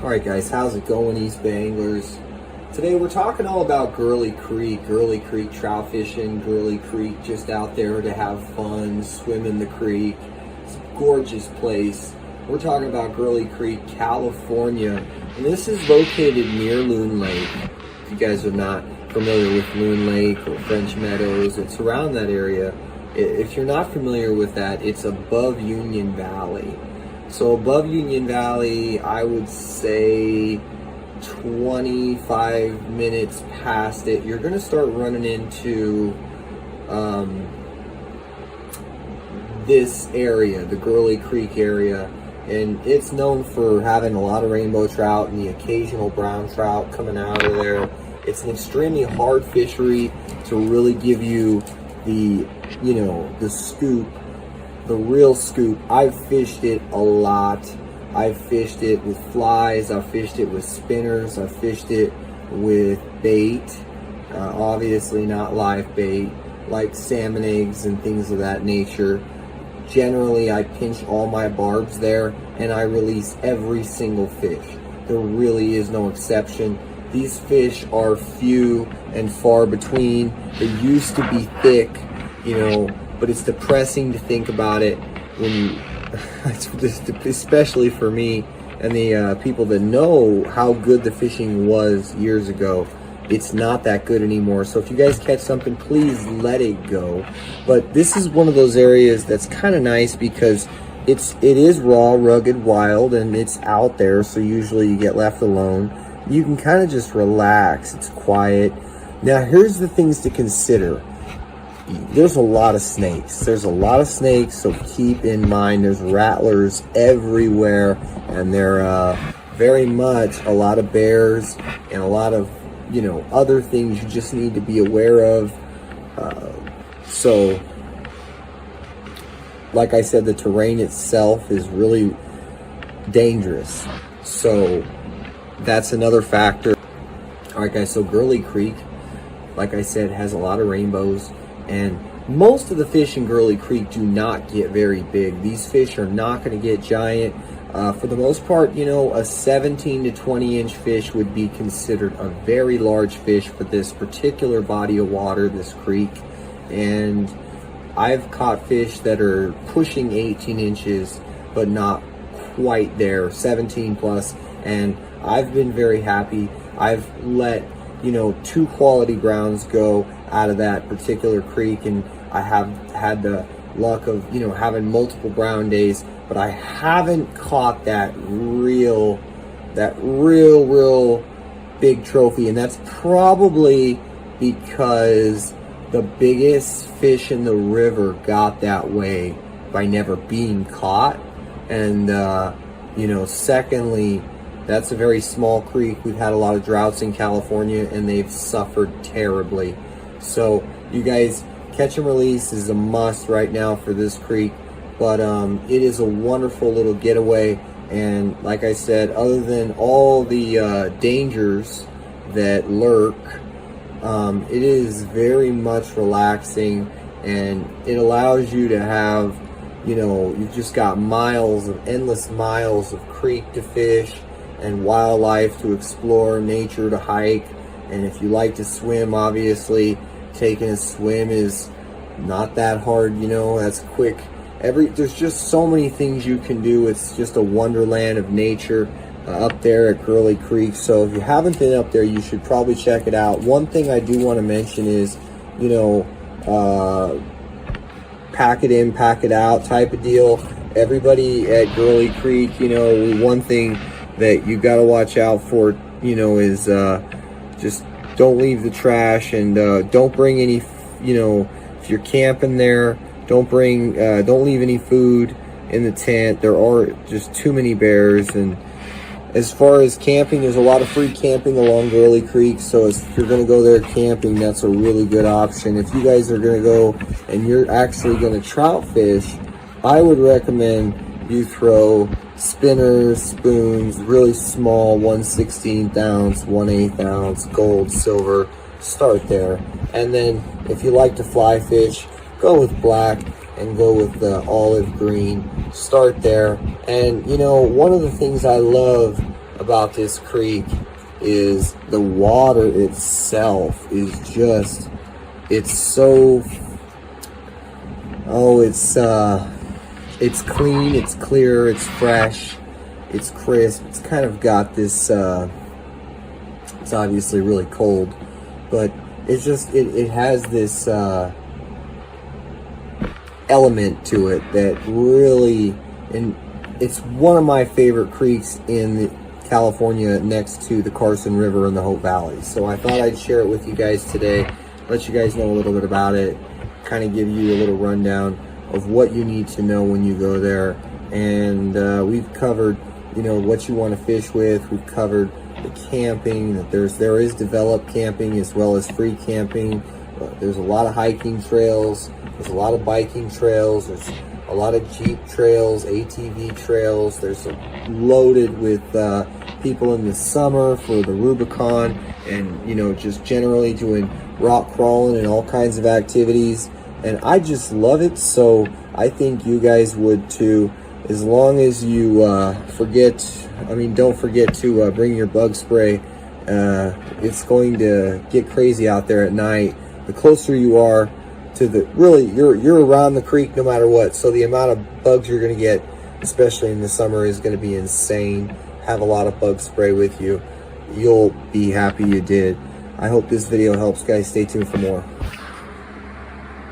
Alright guys, how's it going, Eastbayanglers? Today we're talking all about Girley Creek trout fishing, Girley Creek, just out there to have fun, swim in the creek. It's a gorgeous place. We're talking about Girley Creek, California, and this is located near Loon Lake. If you guys are not familiar with Loon Lake or French Meadows, it's around that area. If you're not familiar with that, it's above Union Valley. So above Union Valley, I would say 25 minutes past it, you're going to start running into this area, the Girley Creek area. And it's known for having a lot of rainbow trout and the occasional brown trout coming out of there. It's an extremely hard fishery to really give you the, the scoop. The real scoop. I've fished it a lot. I've fished it with flies. I've fished it with spinners. I've fished it with bait. Obviously not live bait, like salmon eggs and things of that nature. Generally, I pinch all my barbs there and I release every single fish. There really is no exception. These fish are few and far between. They used to be thick, but it's depressing to think about it when you, especially for me and the people that know how good the fishing was years ago. It's not that good anymore. So if you guys catch something, please let it go. But this is one of those areas that's kind of nice because it is raw, rugged, wild, and it's out there. So usually you get left alone. You can kind of just relax. It's quiet. Now here's the things to consider. There's a lot of snakes. So keep in mind there's rattlers everywhere, and there very much a lot of bears and a lot of other things you just need to be aware of. So like I said, the terrain itself is really dangerous, so that's another factor. Alright guys, so Girley Creek, like I said, has a lot of rainbows. And most of the fish in Girley Creek do not get very big. These fish are not going to get giant. For the most part, a 17 to 20 inch fish would be considered a very large fish for this particular body of water, this creek. And I've caught fish that are pushing 18 inches, but not quite there, 17 plus. And I've been very happy. I've let, 2 quality browns go out of that particular creek, and I have had the luck of having multiple brown days, but I haven't caught that real big trophy. And that's probably because the biggest fish in the river got that way by never being caught. And secondly, that's a very small creek. We've had a lot of droughts in California and they've suffered terribly. So you guys, catch and release is a must right now for this creek. But it is a wonderful little getaway. And like I said, other than all the dangers that lurk, it is very much relaxing, and it allows you to have, you've just got endless miles of creek to fish and wildlife to explore, nature to hike. And if you like to swim, obviously taking a swim is not that hard, that's quick. There's just so many things you can do. It's just a wonderland of nature up there at Girley Creek. So if you haven't been up there, you should probably check it out. One thing I do want to mention is, pack it in, pack it out type of deal. Everybody at Girley Creek, one thing that you got to watch out for, is just don't leave the trash, and don't bring any, if you're camping there, don't leave any food in the tent. There are just too many bears. And as far as camping, there's a lot of free camping along Girley Creek, so if you're going to go there camping, that's a really good option. If you guys are going to go and you're actually going to trout fish, I would recommend you throw spinners, spoons, really small, 1/16 ounce, 1/8 ounce, gold, silver. Start there. And then if you like to fly fish, go with black and go with the olive green. Start there. And one of the things I love about this creek is the water itself is just, it's so, oh, it's clean, it's clear, it's fresh, it's crisp. It's kind of got this, it's obviously really cold, but it's just, it has this element to it that really, and it's one of my favorite creeks in California, next to the Carson River and the Hope Valley. So I thought I'd share it with you guys today, let you guys know a little bit about it, kind of give you a little rundown of what you need to know when you go there. And we've covered, you know, what you want to fish with. We've covered the camping, that there is developed camping as well as free camping. There's a lot of hiking trails, there's a lot of biking trails, there's a lot of Jeep trails, ATV trails. There's loaded with people in the summer for the Rubicon, and, you know, just generally doing rock crawling and all kinds of activities. And I just love it, so I think you guys would too, as long as you don't forget to bring your bug spray. It's going to get crazy out there at night. The closer you are to the, really, you're around the creek no matter what, so the amount of bugs you're going to get, especially in the summer, is going to be insane. Have a lot of bug spray with you. You'll be happy you did. I hope this video helps, guys. Stay tuned for more.